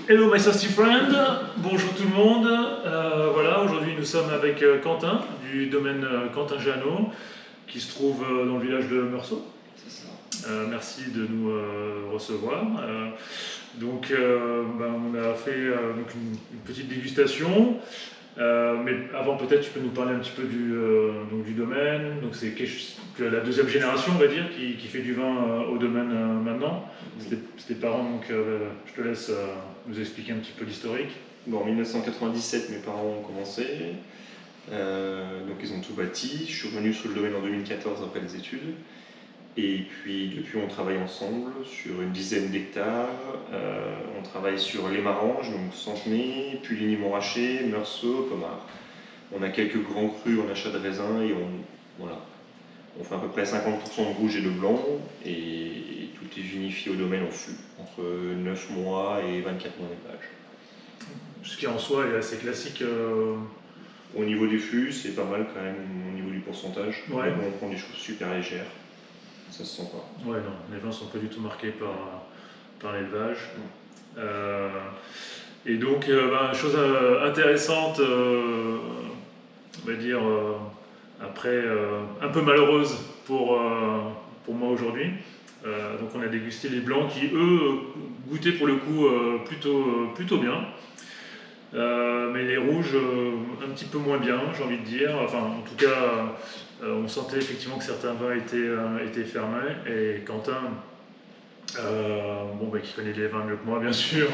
Hello my thirsty friend, bonjour tout le monde. Voilà, aujourd'hui nous sommes avec Quentin du domaine Quentin Jeannot qui se trouve dans le village de Meursault. C'est ça. Merci de nous recevoir. On a fait donc une petite dégustation. Mais avant, peut-être, tu peux nous parler un petit peu du domaine. Donc, c'est la deuxième génération, on va dire, qui fait du vin au domaine maintenant. C'est tes parents, donc je te laisse nous expliquer un petit peu l'historique. Bon, en 1997, mes parents ont commencé. Donc, ils ont tout bâti. Je suis revenu sur le domaine en 2014 après les études. Et puis, depuis, on travaille ensemble sur une dizaine d'hectares. On travaille sur les Maranges, donc Centenay, Puligny-Montrachet, Meursault, Pommard. On a quelques grands crus en achat de raisins et on fait à peu près 50% de rouge et de blanc. Et tout est vinifié au domaine en fût, entre 9 mois et 24 mois d'élevage. Ce qui en soi est assez classique. Au niveau du fût, c'est pas mal quand même au niveau du pourcentage. Ouais. On prend des choses super légères. Ça se sent pas. Ouais, non, les vins sont pas du tout marqués par l'élevage. Et donc, chose intéressante, on va dire, après, un peu malheureuse pour moi aujourd'hui. Donc, on a dégusté les blancs qui, eux, goûtaient pour le coup plutôt bien. Mais les rouges, un petit peu moins bien, j'ai envie de dire. Enfin, en tout cas, on sentait effectivement que certains vins étaient fermés. Et Quentin, qui connaît les vins mieux que moi, bien sûr,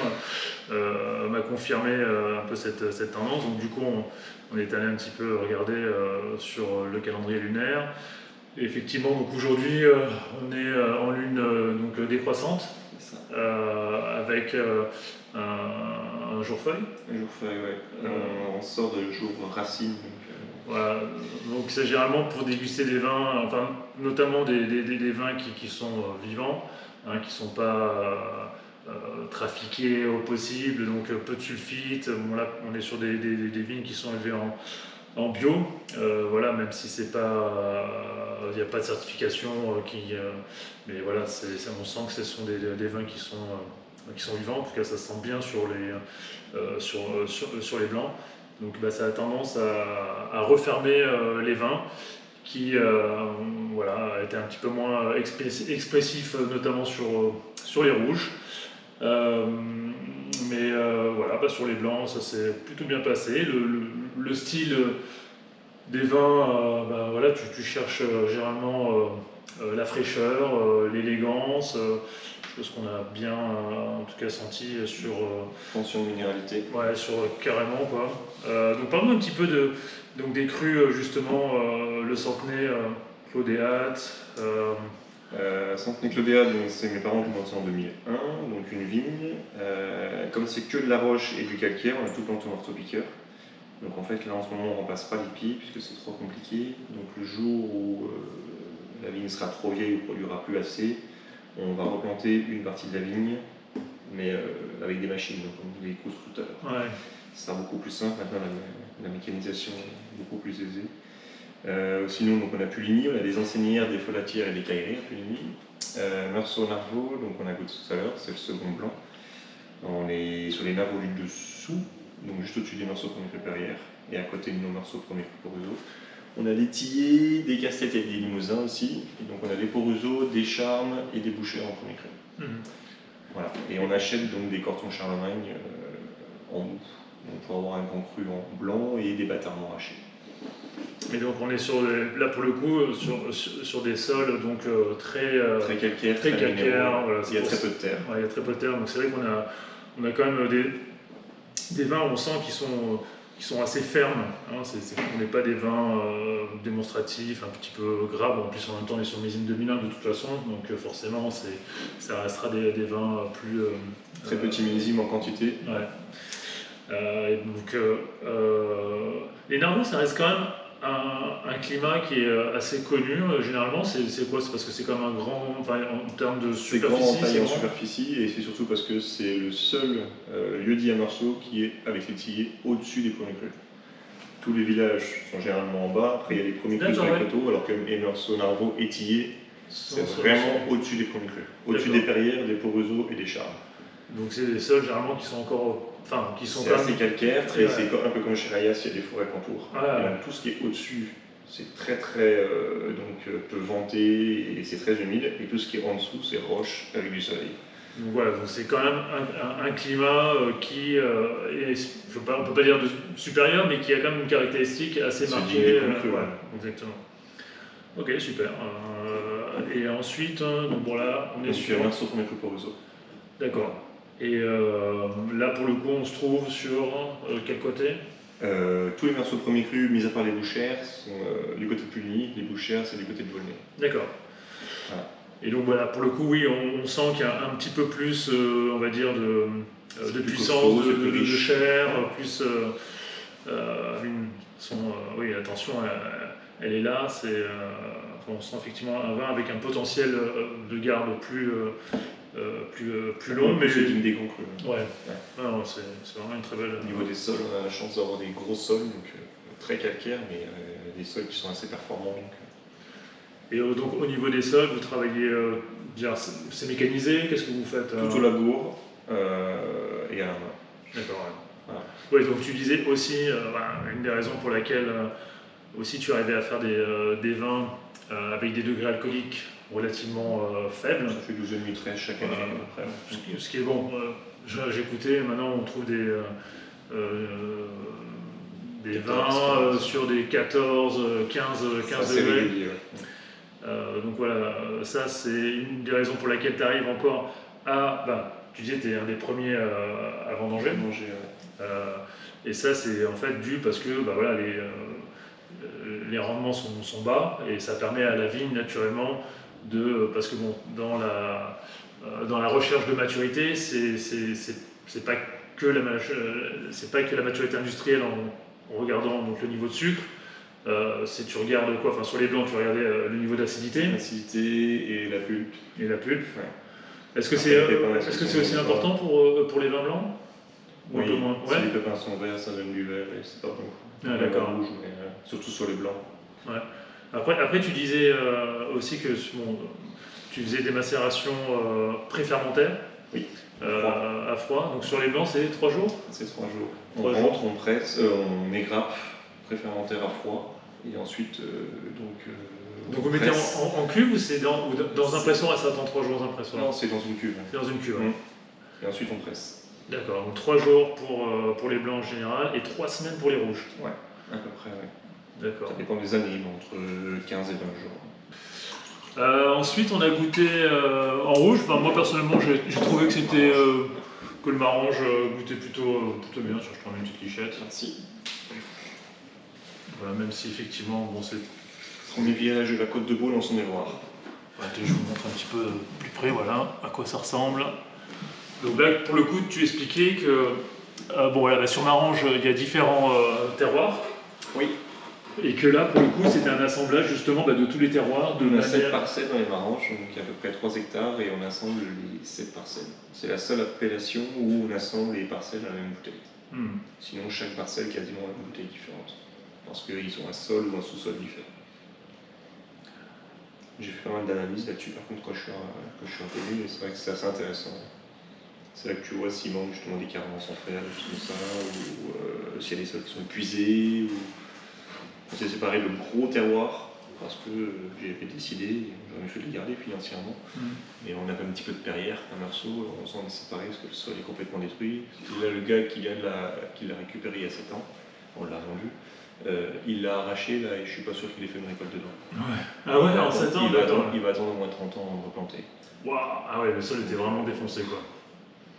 m'a confirmé un peu cette tendance. Donc, du coup, on est allé un petit peu regarder sur le calendrier lunaire. Et effectivement, donc aujourd'hui, on est en lune décroissante, avec un jour feuille. Un jour feuille, ouais. On sort de jour racine. Voilà, donc c'est généralement pour déguster des vins, enfin notamment des vins qui sont vivants, hein, qui ne sont pas trafiqués au possible, donc peu de sulfite. Bon, là, on est sur des vignes qui sont élevées en bio, voilà, même si c'est pas, il n'y a pas de certification mais voilà, on sent que ce sont des vins qui sont vivants. En tout cas, ça se sent bien sur les blancs. Donc ça a tendance à refermer les vins qui étaient un petit peu moins expressifs, notamment sur les rouges. Sur les blancs, ça s'est plutôt bien passé. Le style des vins, tu cherches généralement la fraîcheur, l'élégance. Chose qu'on a bien en tout cas senti sur tension de minéralité. Ouais, carrément quoi. Donc parle-nous un petit peu des crus justement, le Centenay, Clodéate. Centenay Clodéate, c'est mes parents qui ont lancé en 2001, donc une vigne. Comme c'est que de la roche et du calcaire, on a tout planté en marteau-piqueur. Donc en fait là en ce moment on ne remplace pas les pieds puisque c'est trop compliqué. Donc le jour où la vigne sera trop vieille ou ne produira plus assez, on va replanter une partie de la vigne, mais avec des machines, donc on dit des constructeurs. Ouais. Ça sera beaucoup plus simple. Maintenant, la mécanisation est beaucoup plus aisée. Sinon, donc, on a Puligny, on a des enseignières, des folatières et des cailleries à Puligny. Meursault-Narvaux, donc on a goûté tout à l'heure, c'est le second blanc. On est sur les Narvaux du dessous, donc juste au-dessus des Meursault premier cru Perrières, et à côté de nos Meursault premier cru Port-Ruzeau. On a des Tillers, des Casquettes et des Limousins aussi. Et donc on a des Port-Ruzeau, des Charmes et des Bouchers en premier cru. Voilà. Et on achète donc des Cortons Charlemagne en août. Donc pour avoir un grand cru en blanc et des Bâtards Montrachet. Et donc on est là pour le coup sur des sols donc très calcaires, très calcaires. Voilà, il y a très peu de terre. Ouais, il y a très peu de terre, donc c'est vrai qu'on a quand même des vins, on sent qui sont assez fermes. Hein. On n'est pas des vins démonstratifs, un petit peu gras. Bon, en plus en même temps on est sur Millésime 2001 de toute façon, donc forcément ça restera des vins plus très petits millésimes en quantité. Ouais. Les Narvaux, ça reste quand même un climat qui est assez connu. Généralement, c'est quoi? C'est parce que c'est quand même un grand, enfin, en termes de superficie. C'est grand en taille en superficie, et c'est surtout parce que c'est le seul lieu-dit à Meursault qui est, avec les Tillers, au-dessus des premiers crus. Tous les villages sont généralement en bas, après il y a les premiers crus sur les coteaux, alors que Meursault, Narvaux et Tillers, c'est vraiment au-dessus des premiers crus. Au-dessus des Perrières, des Port-Ruzeau et des Charmes. Donc c'est des sols généralement qui sont encore, enfin qui sont C'est quand assez même. calcaire, très- et c'est un peu comme chez Rayas, il y a des forêts contours. Ah, Et donc tout ce qui est au-dessus, c'est très peu venté et c'est très humide, et tout ce qui est en dessous, c'est roche avec du soleil. Donc voilà, donc c'est quand même un climat qui est, on peut pas dire de supérieur, mais qui a quand même une caractéristique assez C'est marquée. digne d'être cru, Ouais, ouais. exactement. Ok, super. Et ensuite, donc bon là, on est Donc sur. Merceau premier cru Roseau. D'accord. Et là, pour le coup, on se trouve sur quel côté? Tous les Merceaux premier cru, mis à part les Bouchères, sont du côté de Puligny, les Bouchères, c'est du côté de Volnay. D'accord. Voilà. Et donc voilà, pour le coup, oui, on sent qu'il y a un petit peu plus, on va dire, de plus puissance, costaud, c'est plus de riche. chair, plus. Oui, attention, elle est là. On sent effectivement un vin avec un potentiel de garde plus long, mais c'est une des grands crus. ouais. Non, c'est vraiment une très belle. Au niveau des sols, on a la chance d'avoir des gros sols, donc très calcaires, mais des sols qui sont assez performants. Et donc au niveau des sols, vous travaillez, c'est mécanisé, qu'est-ce que vous faites? Tout au labour et à la main. D'accord, ouais. Voilà. Oui, donc tu disais aussi, une des raisons pour laquelle aussi tu arrivais à faire des vins avec des degrés alcooliques relativement faibles. Ça fait 12,5-13 chaque année à peu près. Ce qui est bon. J'écoutais, maintenant on trouve des 14, vins 15. sur des 14, 15 C'est degrés. régulier, ouais. Donc voilà, ça c'est une des raisons pour laquelle tu arrives encore à. Tu disais tu es un des premiers à vendanger. Manger, ouais. Et ça c'est en fait dû parce que voilà, les rendements sont bas et ça permet à la vigne naturellement parce que bon, dans la recherche de maturité, c'est pas que la maturité industrielle en regardant donc le niveau de sucre. Tu regardes quoi? Enfin, sur les blancs, tu regardais le niveau d'acidité. L'acidité et la pulpe. Et la pulpe. Ouais. Est-ce que c'est aussi important pour les vins blancs? Ou Oui, un peu moins? si Ouais. les pépins sont verts, ça donne du vert, et c'est pas bon. Ah, d'accord. Rouge, mais surtout sur les blancs. Ouais. Après, tu disais aussi que tu faisais des macérations pré-fermentaires. Oui. À froid. Donc sur les blancs, c'est 3 jours? C'est 3 jours. 3 On jours. rentre, on presse, on égrappe, pré-fermentaire à froid, et ensuite Donc vous mettez en cuve ou c'est dans un pressoir et ça attend 3 jours dans un pressoir? Non, c'est dans une cuve. C'est dans une cuve. Ouais. Et ensuite on presse. D'accord, donc 3 jours pour les blancs en général et 3 semaines pour les rouges. Ouais, à peu près, ouais. D'accord. Ça dépend des années, mais entre 15 et 20 jours. Ensuite, on a goûté en rouge. Enfin, moi personnellement, j'ai trouvé que que le Marange goûtait plutôt bien. Je prends une petite lichette. Merci. Voilà, même si effectivement, bon, c'est. Premier virage de la côte de Baule en son miroir. Je vous montre un petit peu plus près, voilà, à quoi ça ressemble. Donc là, pour le coup, tu expliquais que sur Marange, il y a différents terroirs. Oui. Et que là, pour le coup, c'était un assemblage justement de tous les terroirs. On a 7 parcelles dans les Maranges, donc il y a à peu près 3 hectares, et on assemble les 7 parcelles. C'est la seule appellation où on assemble les parcelles à la même bouteille. Sinon, chaque parcelle quasiment a une bouteille différente, parce qu'ils ont un sol ou un sous-sol différent. J'ai fait pas mal d'analyses là-dessus, par contre, quand je suis revenu, et c'est vrai que c'est assez intéressant. C'est là que tu vois s'il manque justement des carences en fer, des choses comme ça, ou s'il y a des sols qui sont épuisés, ou... J'ai séparé le gros terroir, parce que j'avais décidé, j'aurais fait de le garder financièrement, mais on avait un petit peu de perrière, un Meursault, on s'en est séparé parce que le sol est complètement détruit. Et là, le gars qui l'a récupéré il y a 7 ans, on l'a vendu, il l'a arraché là et je suis pas sûr qu'il ait fait une récolte dedans. Ouais. Ah ouais, en 7 ans, il va attendre au moins 30 ans à replanter. Waouh. Ah ouais, le sol était vraiment défoncé quoi.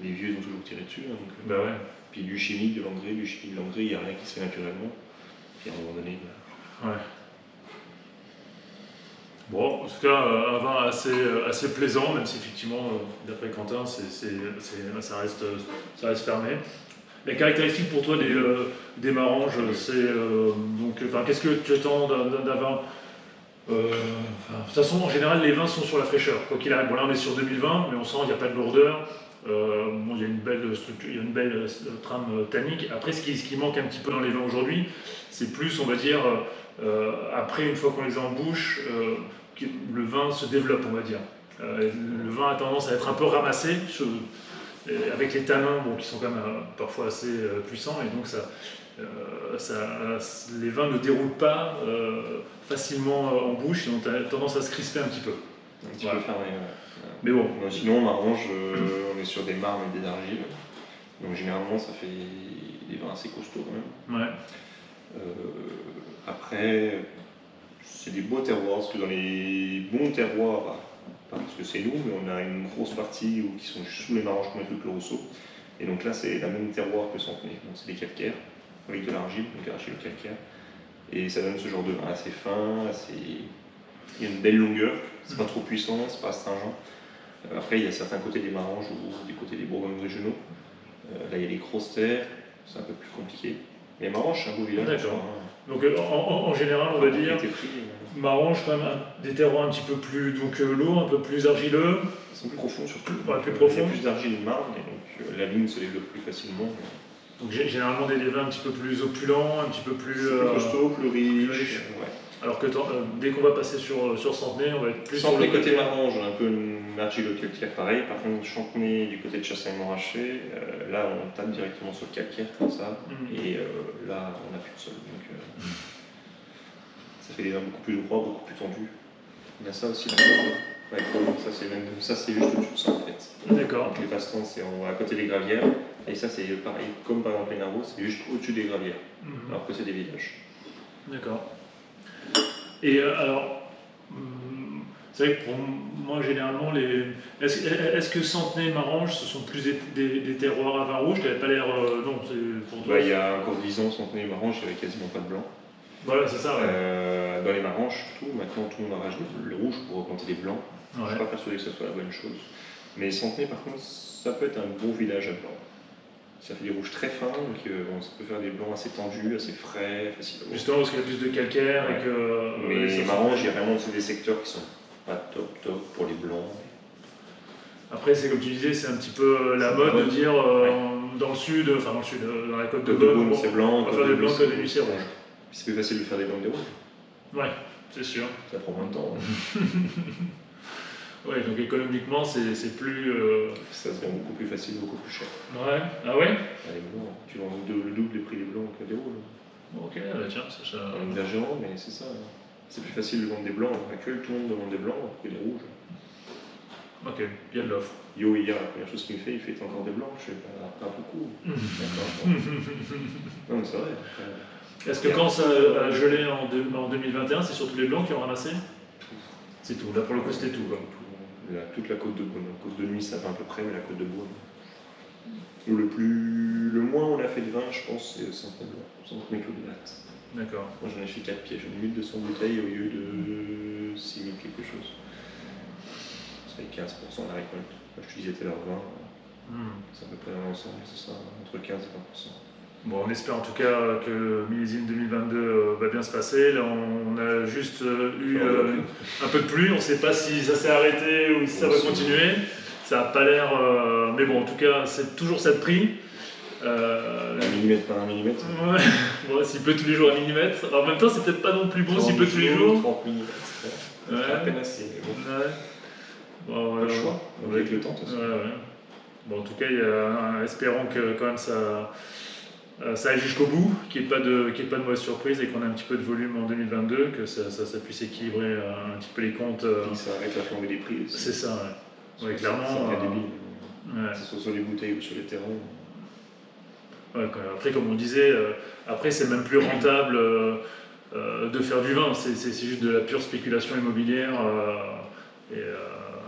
Les vieux ont toujours tiré dessus. Hein, donc, bah ouais. Puis du chimique, de l'engrais, il n'y a rien qui se fait naturellement. Puis à un moment donné. Ouais. Bon, en tout cas, un vin assez plaisant, même si effectivement, d'après Quentin, ça reste fermé. La caractéristique pour toi des Maranges, c'est qu'est-ce que tu attends d'un vin? De toute façon, en général, les vins sont sur la fraîcheur, quoi qu'il arrive. Bon, là, on est sur 2020, mais on sent qu'il n'y a pas de lourdeur. Il y a une belle structure, il y a une belle trame tannique. Après, ce qui manque un petit peu dans les vins aujourd'hui, c'est plus, on va dire, après, une fois qu'on les a en bouche, le vin se développe, on va dire. Le vin a tendance à être un peu ramassé. avec les tanins qui sont quand même parfois assez puissants, et donc les vins ne déroulent pas facilement en bouche, ils ont tendance à se crisper un petit peu. Un petit peu fermé, Mais bon. Sinon, on arrange, on est sur des marnes et des argiles. Donc généralement, ça fait des vins assez costauds quand même. Ouais. Après, c'est des beaux terroirs, parce que dans les bons terroirs, pas parce que c'est nous, mais on a une grosse partie qui sont sous les Maranges comme avec le Rousseau. Et donc là, c'est la même terroir que Centenay. Donc c'est des calcaires, avec de l'argile, donc l'argile calcaire. Et ça donne ce genre de vin assez fin, il y a une belle longueur, c'est pas trop puissant, c'est pas astringent. Après, il y a certains côtés des Maranges ou du côté des Bourgognes régionaux. Là, il y a les grosses terres, c'est un peu plus compliqué. Mais Maranges, c'est un beau village. D'accord. Donc en général, on va dire, Maranges, quand même, des terroirs un petit peu plus lourds, un peu plus argileux. Ils sont plus profonds surtout. Plus profond. Il y a plus d'argile de marne, et donc la ligne se développe plus facilement. Donc généralement des vins un petit peu plus opulents, un petit peu plus costaud, plus riche. Ouais. Alors que dès qu'on va passer sur Centenay, on va être plus sur le côté Marange, un peu une argile calcaire pareil. Par contre, Champenois du côté de Chassagne-Montrachet, là on tape directement sur le calcaire comme ça, et là on n'a plus de sol. Donc ça fait des vins beaucoup plus droits, beaucoup plus tendus. Il y a ça aussi là. Ça c'est juste au-dessus de ça en fait. D'accord. Donc les pastants c'est à côté des gravières, et ça c'est pareil, comme par exemple les Narvaux, c'est juste au-dessus des gravières, alors que c'est des villages. D'accord. Et alors, c'est vrai que pour moi généralement, est-ce que Centenay et Maranges ce sont plus des terroirs à vin rouge? Tu n'avais pas l'air. Non, c'est pour toi. Il y a encore 10 ans, Centenay et Maranges, il n'y avait quasiment pas de blanc. Voilà, c'est ça. Ouais. Dans les Maranges, surtout, maintenant tout le monde arrache le rouge pour planter des blancs. Ouais. Je ne suis pas persuadé que ce soit la bonne chose. Mais Centenay, par contre, ça peut être un bon village à blanc. Ça fait des rouges très fins, donc ça peut faire des blancs assez tendus, assez frais, facilement. Justement parce qu'il y a plus de calcaire et que. Mais les Maranges, il y a vraiment des secteurs qui sont pas top pour les blancs. Après, c'est comme tu disais, c'est un petit peu la mode de dire dans le sud, dans la côte de Beaune, c'est blanc, on va faire des blancs, côte de Nuit, c'est rouge. C'est plus facile de faire des blancs que des rouges. Ouais, c'est sûr. Ça prend moins de temps. Ouais, donc économiquement, c'est plus. Ça se vend beaucoup plus facile, beaucoup plus cher. Ouais, ah ouais? Les blancs, tu vends le double des prix des blancs que des rouges. Ok, tiens, ça. En exagérant, mais c'est ça. C'est plus facile de vendre des blancs. Actuellement, tout le monde demande des blancs que des rouges. Ok, il y a de l'offre. Yo, hier, la première chose qu'il me fait, il fait encore des blancs. Je fais pas beaucoup. Non, mais c'est vrai. Est-ce que quand ça a gelé en 2021, c'est surtout les blancs qui ont ramassé? C'est tout, là pour le coup c'était tout. Toute la côte de Beaune. La côte de Nuit ça va à peu près, mais la côte de Beaune. Le moins on a fait de vin, je pense, c'est Centenay Clos de Latte. D'accord. Moi j'en ai fait 4 pièges, j'en ai 1200 bouteilles au lieu de 6000 quelque chose. Ça fait 15% de la récolte. Je te disais tout à l'heure 20, c'est à peu près dans l'ensemble, c'est ça, entre 15 et 20%. Bon, on espère en tout cas que le millésime 2022 va bien se passer. Là, on a juste eu un peu de pluie. On ne sait pas si ça s'est arrêté ou si ça va continuer. Ça n'a pas l'air. Mais bon, en tout cas, c'est toujours ça de prix. 1 millimètre par 1 millimètre. Ouais, bon, s'il pleut tous les jours 1 millimètre. Alors, en même temps, c'est peut-être pas non plus bon s'il pleut tous les jours. 30 millimètres, c'est à peine assez. Bon. Ouais. Bon, pas le choix, avec le temps. Bon, en tout cas, espérons que quand même ça aille jusqu'au bout, qu'il n'y ait pas de mauvaise surprise et qu'on ait un petit peu de volume en 2022, que ça puisse équilibrer un petit peu les comptes. Et ça arrête la flambée des prix. C'est ça, ouais. Ouais, clairement. C'est débile. Que ce soit sur les bouteilles ou sur les terrains. Ouais, après, comme on disait, après c'est même plus rentable de faire du vin, c'est juste de la pure spéculation immobilière.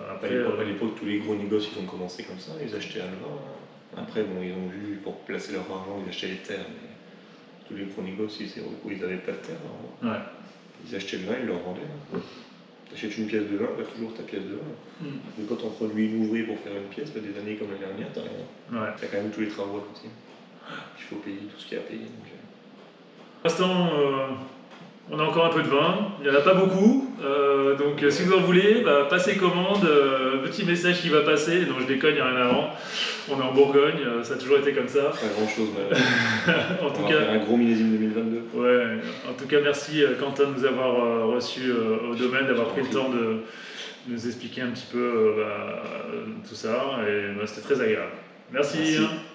Après, à l'époque, tous les gros négoces ils ont commencé comme ça, ils achetaient un vin. Après, bon, ils ont vu, pour placer leur argent, ils achetaient les terres, mais tous les gros négoces, ils n'avaient pas de terre. Ouais. Ils achetaient le vin, ils le revendaient. Tu achètes une pièce de vin, tu as toujours ta pièce de vin. Mais quand on produit une ouvrier pour faire une pièce, des années comme l'année dernière, tu n'as rien. Ouais. Tu as quand même tous les travaux à côté. Il faut payer tout ce qu'il y a à payer. Pour l'instant, on a encore un peu de vin, il n'y en a pas beaucoup, donc si vous en voulez, passez commande, petit message qui va passer, non je déconne, il n'y a rien avant, on est en Bourgogne, ça a toujours été comme ça. Pas grand chose, en on tout va cas, faire un gros millésime 2022. Ouais, en tout cas merci Quentin de nous avoir reçus au domaine, d'avoir pris le temps de nous expliquer un petit peu tout ça, et c'était très agréable. Merci. Merci. Hein.